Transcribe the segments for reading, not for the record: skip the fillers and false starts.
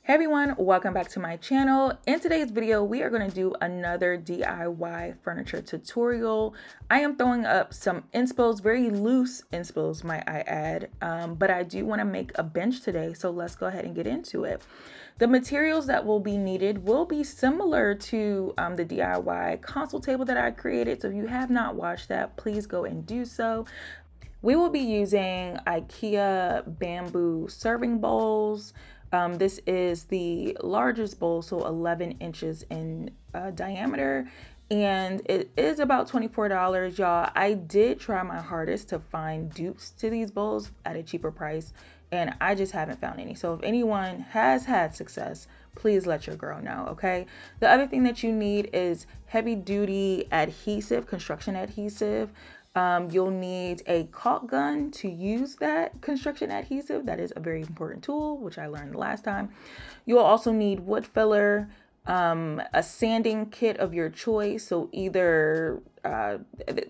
Hey everyone, welcome back to my channel. In today's video, we are going to do another DIY furniture tutorial. I am throwing up some inspos, very loose inspos might I add, but I do want to make a bench today, so let's go ahead and get into it. The materials that will be needed will be similar to the DIY console table that I created, so if you have not watched that, please go and do so. We will be using IKEA bamboo serving bowls. This is the largest bowl, so 11 inches in diameter, and it is about $24, y'all. I did try my hardest to find dupes to these bowls at a cheaper price, and I just haven't found any. So if anyone has had success, please let your girl know, okay? The other thing that you need is heavy duty adhesive, construction adhesive. You'll need a caulk gun to use that construction adhesive. That is a very important tool, which I learned the last time. You'll also need wood filler, a sanding kit of your choice. So either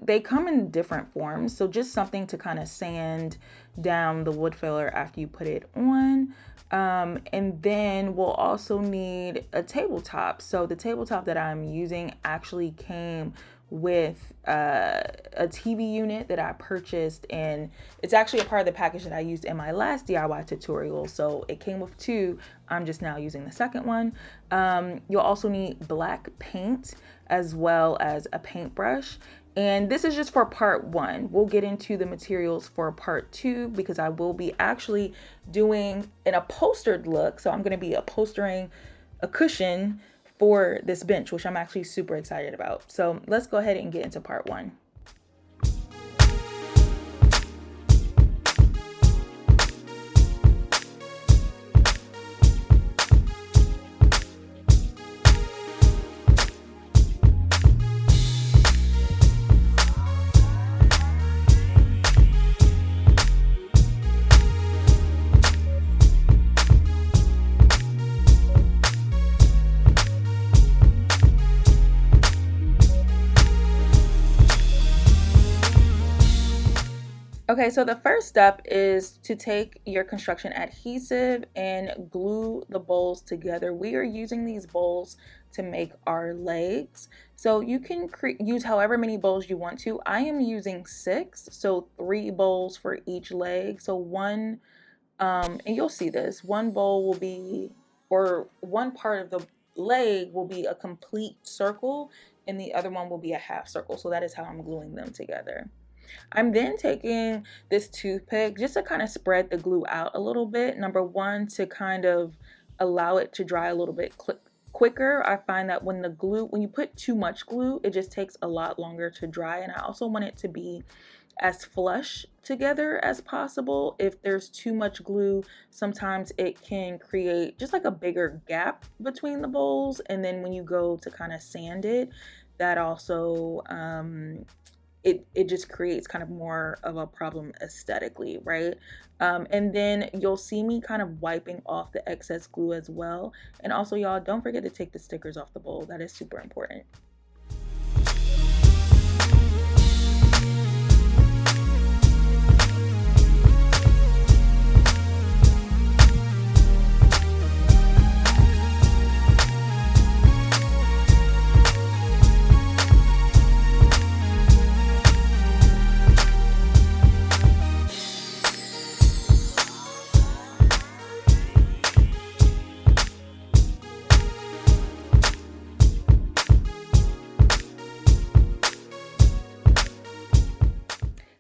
they come in different forms. So just something to kind of sand down the wood filler after you put it on. And then we'll also need a tabletop. So the tabletop that I'm using actually came with a TV unit that I purchased, and it's actually a part of the package that I used in my last DIY tutorial. So it came with two. I'm just now using the second one. You'll also need black paint as well as a paintbrush. And this is just for part one. We'll get into the materials for part two because I will be actually doing an upholstered look. So I'm going to be upholstering a cushion for this bench, which I'm actually super excited about. So let's go ahead and get into part one. Okay, so the first step is to take your construction adhesive and glue the bowls together. We are using these bowls to make our legs. So you can use however many bowls you want to. I am using 6, so 3 bowls for each leg. So one, and you'll see this, one bowl will be, or one part of the leg will be a complete circle and the other one will be a half circle. So that is how I'm gluing them together. I'm then taking this toothpick just to kind of spread the glue out a little bit. Number one, to kind of allow it to dry a little bit quicker. I find that when you put too much glue, it just takes a lot longer to dry. And I also want it to be as flush together as possible. If there's too much glue, sometimes it can create just like a bigger gap between the bowls. And then when you go to kind of sand it, that also it just creates kind of more of a problem aesthetically, right? And then you'll see me kind of wiping off the excess glue as well. And also, y'all, don't forget to take the stickers off the bowl. That is super important.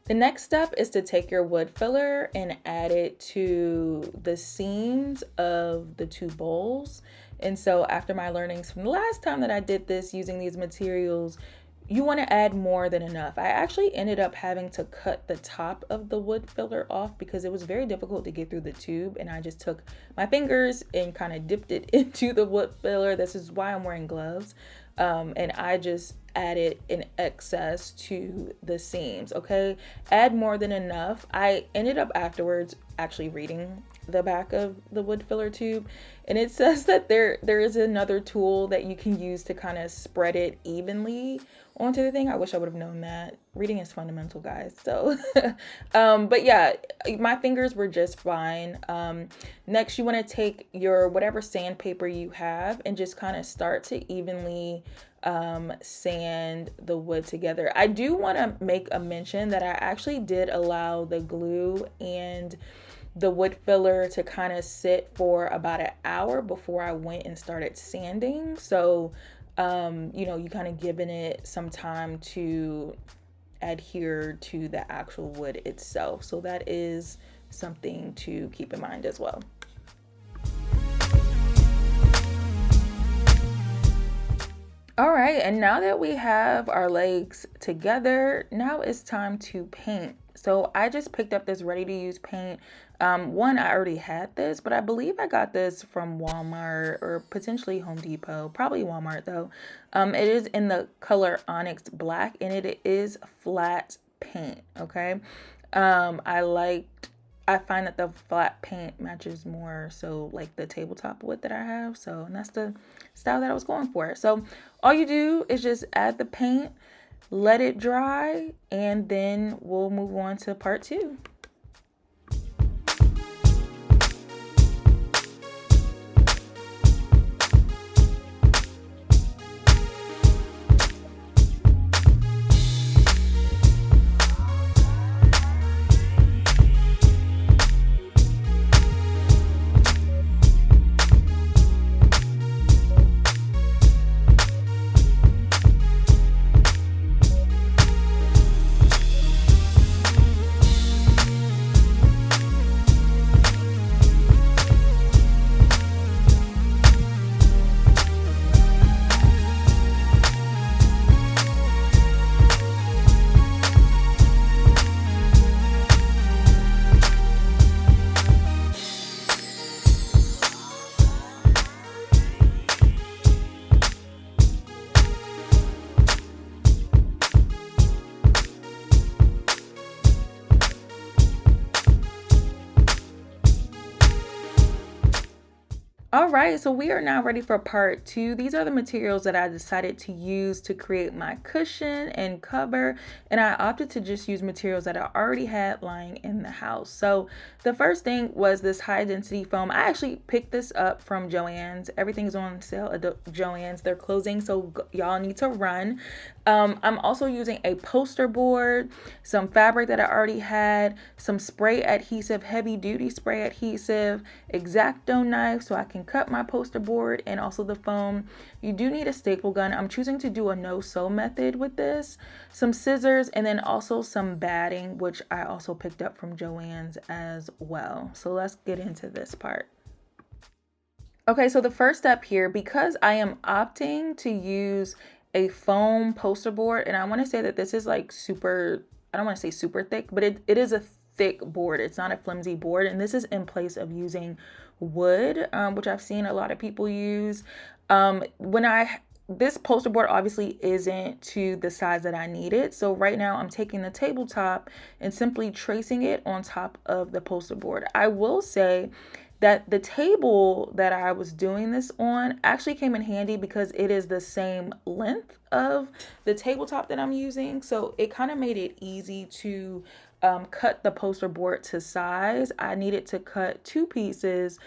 The next step is to take your wood filler and add it to the seams of the 2 bowls. And so after my learnings from the last time that I did this using these materials, you want to add more than enough. I actually ended up having to cut the top of the wood filler off because it was very difficult to get through the tube, and I just took my fingers and kind of dipped it into the wood filler. This is why I'm wearing gloves. And I just added an excess to the seams. Okay, add more than enough. I ended up afterwards actually reading the back of the wood filler tube, and it says that there is another tool that you can use to kind of spread it evenly onto the thing. I wish I would have known that. Reading is fundamental, guys. So but yeah, my fingers were just fine. Next, you want to take your whatever sandpaper you have and just kind of start to evenly sand the wood together. I do want to make a mention that I actually did allow the glue and the wood filler to kind of sit for about an hour before I went and started sanding. So, you know, you kind of giving it some time to adhere to the actual wood itself. So that is something to keep in mind as well. All right, and now that we have our legs together, now it's time to paint. So I just picked up this ready to use paint. One, I already had this, but I believe I got this from Walmart or potentially Home Depot, probably Walmart though. It is in the color Onyx Black, and it is flat paint, okay? I find that the flat paint matches more so like the tabletop wood that I have. So, and that's the style that I was going for. So all you do is just add the paint, let it dry, and then we'll move on to part 2. All right, so we are now ready for part 2. These are the materials that I decided to use to create my cushion and cover, and I opted to just use materials that I already had lying in the house. So the first thing was this high density foam. I actually picked this up from Joann's. Everything's on sale at Joann's. They're closing, so y'all need to run. I'm also using a poster board, some fabric that I already had, some spray adhesive, heavy duty spray adhesive, X-Acto knife so I can cut my poster board, and also the foam. You do need a staple gun. I'm choosing to do a no-sew method with this, some scissors, and then also some batting, which I also picked up from Joann's as well. So let's get into this part. Okay, so the first step here, because I am opting to use a foam poster board, and I want to say that this is like super, I don't want to say super thick, but it is a thick board. It's not a flimsy board, and this is in place of using wood, which I've seen a lot of people use. This poster board obviously isn't to the size that I needed, so right now I'm taking the tabletop and simply tracing it on top of the poster board. I will say that the table that I was doing this on actually came in handy because it is the same length of the tabletop that I'm using. So it kind of made it easy to cut the poster board to size. I needed to cut 2 pieces,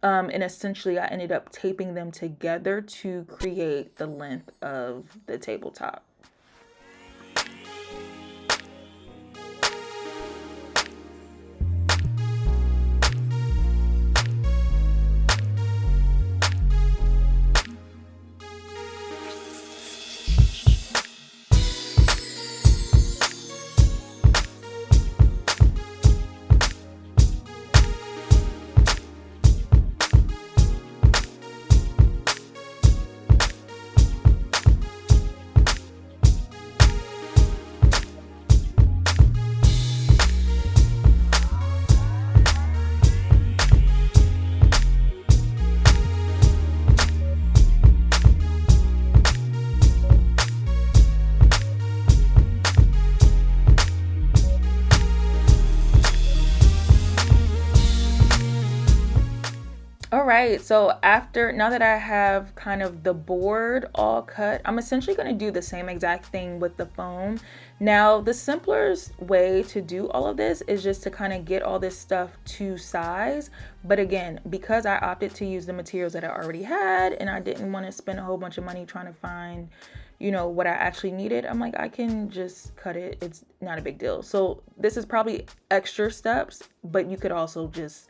and essentially I ended up taping them together to create the length of the tabletop. All right, so now that I have kind of the board all cut, I'm essentially going to do the same exact thing with the foam. Now, the simplest way to do all of this is just to kind of get all this stuff to size. But again, because I opted to use the materials that I already had and I didn't want to spend a whole bunch of money trying to find, what I actually needed, I'm like, I can just cut it. It's not a big deal. So this is probably extra steps, but you could also just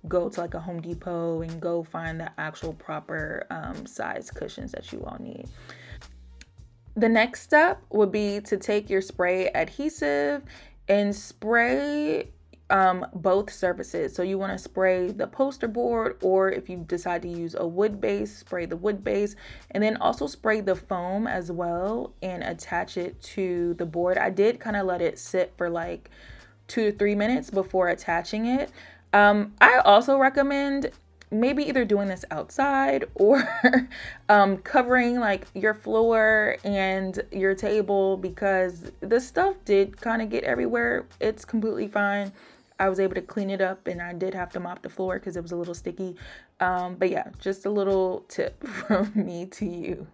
go to like a Home Depot and go find the actual proper size cushions that you all need. The next step would be to take your spray adhesive and spray both surfaces. So you want to spray the poster board, or if you decide to use a wood base, spray the wood base, and then also spray the foam as well and attach it to the board. I did kind of let it sit for like 2 to 3 minutes before attaching it. I also recommend maybe either doing this outside or covering like your floor and your table, because the stuff did kind of get everywhere. It's completely fine. I was able to clean it up, and I did have to mop the floor because it was a little sticky. But yeah, just a little tip from me to you.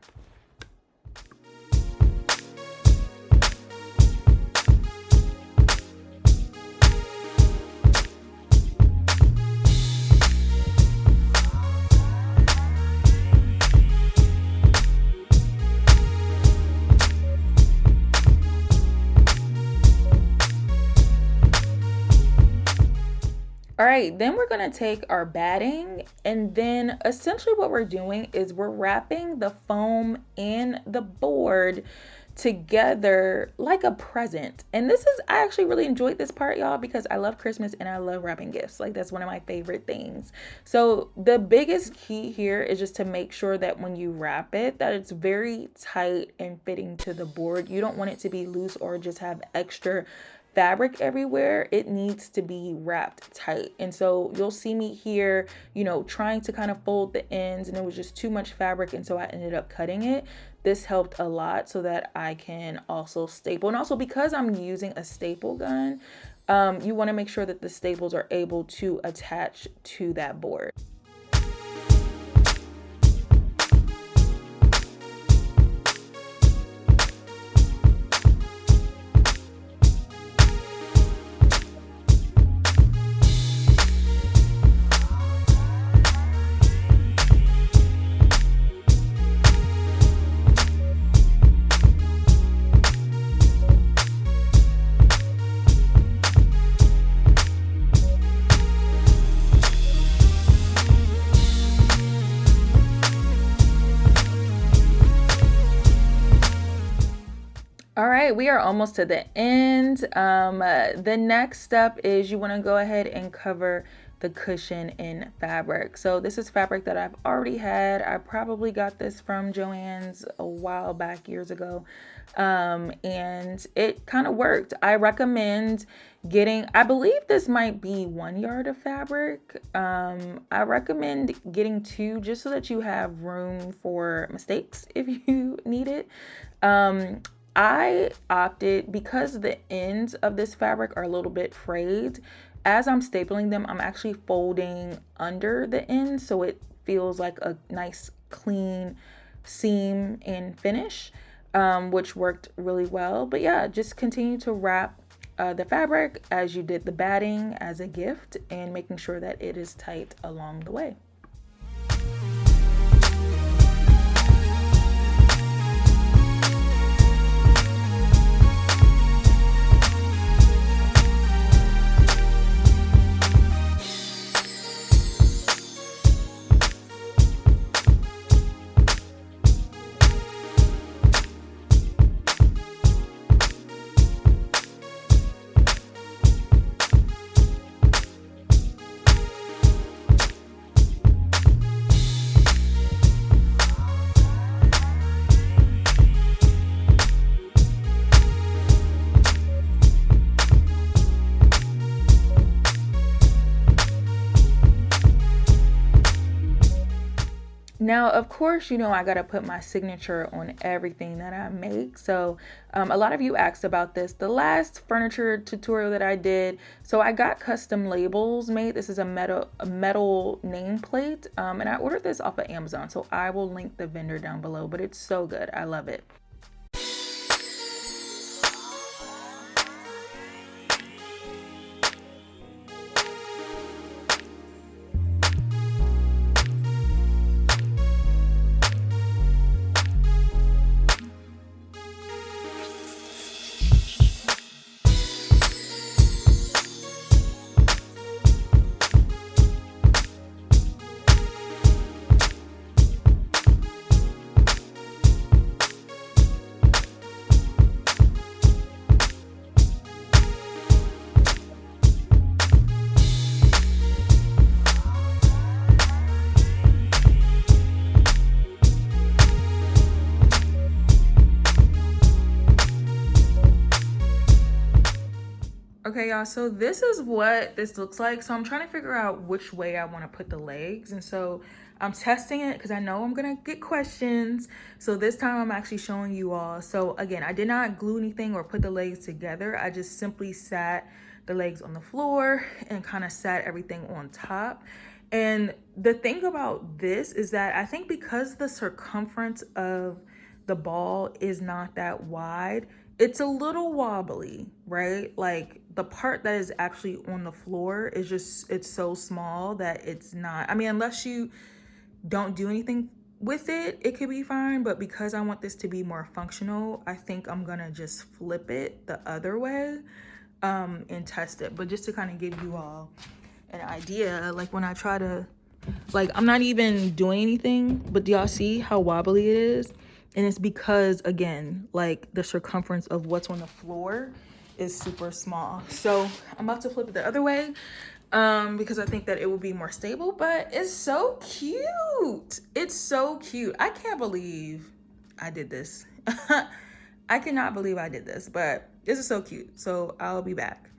All right, then we're gonna take our batting, and then essentially what we're doing is we're wrapping the foam and the board together like a present. And I actually really enjoyed this part, y'all, because I love Christmas and I love wrapping gifts. Like, that's one of my favorite things. So the biggest key here is just to make sure that when you wrap it, that it's very tight and fitting to the board. You don't want it to be loose or just have extra fabric everywhere. It needs to be wrapped tight. And so you'll see me here, trying to kind of fold the ends, and it was just too much fabric, and so I ended up cutting it. This helped a lot so that I can also staple. And also, because I'm using a staple gun, you want to make sure that the staples are able to attach to that board. All right, we are almost to the end. The next step is you want to go ahead and cover the cushion in fabric. So this is fabric that I've already had. I probably got this from Joann's a while back, years ago, and it kind of worked. I recommend I believe this might be 1 yard of fabric. I recommend getting 2 just so that you have room for mistakes if you need it. I opted, because the ends of this fabric are a little bit frayed, as I'm stapling them, I'm actually folding under the ends so it feels like a nice clean seam and finish, which worked really well. But yeah, just continue to wrap the fabric as you did the batting as a gift, and making sure that it is tight along the way. Now, of course, you know, I got to put my signature on everything that I make. So a lot of you asked about this the last furniture tutorial that I did. So I got custom labels made. This is a metal nameplate, and I ordered this off of Amazon. So I will link the vendor down below, but it's so good. I love it. Okay, y'all, so this is what this looks like. So I'm trying to figure out which way I want to put the legs. And so I'm testing it because I know I'm going to get questions. So this time I'm actually showing you all. So again, I did not glue anything or put the legs together. I just simply sat the legs on the floor and kind of sat everything on top. And the thing about this is that I think because the circumference of the ball is not that wide, it's a little wobbly, right? Like the part that is actually on the floor is just, it's so small that it's not, I mean, unless you don't do anything with it, it could be fine. But because I want this to be more functional, I think I'm gonna just flip it the other way and test it. But just to kind of give you all an idea, like when I try to, like, I'm not even doing anything, but do y'all see how wobbly it is? And it's because, again, like the circumference of what's on the floor is super small. So I'm about to flip it the other way because I think that it will be more stable, but it's so cute. It's so cute. I can't believe I did this. I cannot believe I did this, but this is so cute. So I'll be back.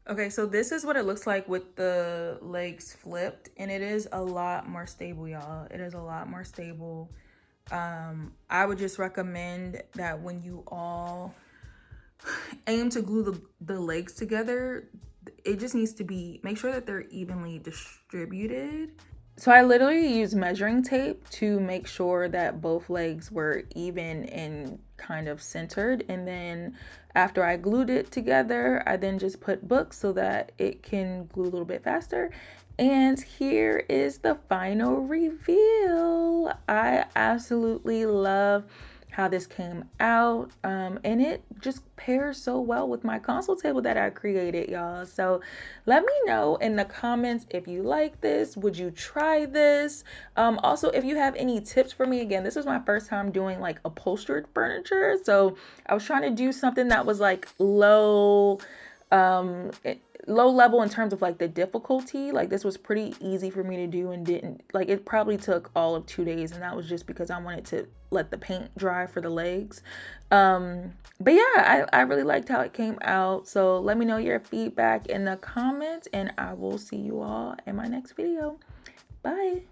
Okay, so this is what it looks like with the legs flipped, and it is a lot more stable, y'all. It is a lot more stable. I would just recommend that when you all aim to glue the legs together, it just needs to be, make sure that they're evenly distributed. So I literally used measuring tape to make sure that both legs were even and kind of centered. And then after I glued it together, I then just put books so that it can glue a little bit faster. And here is the final reveal. I absolutely love how this came out, and it just pairs so well with my console table that I created, y'all. So let me know in the comments if you like this. Would you try this? Also, if you have any tips for me, again, this was my first time doing like upholstered furniture, so I was trying to do something that was like low level in terms of like the difficulty. Like this was pretty easy for me to do and didn't, like, it probably took all of 2 days, and that was just because I wanted to let the paint dry for the legs. But yeah, I really liked how it came out. So let me know your feedback in the comments, and I will see you all in my next video. Bye.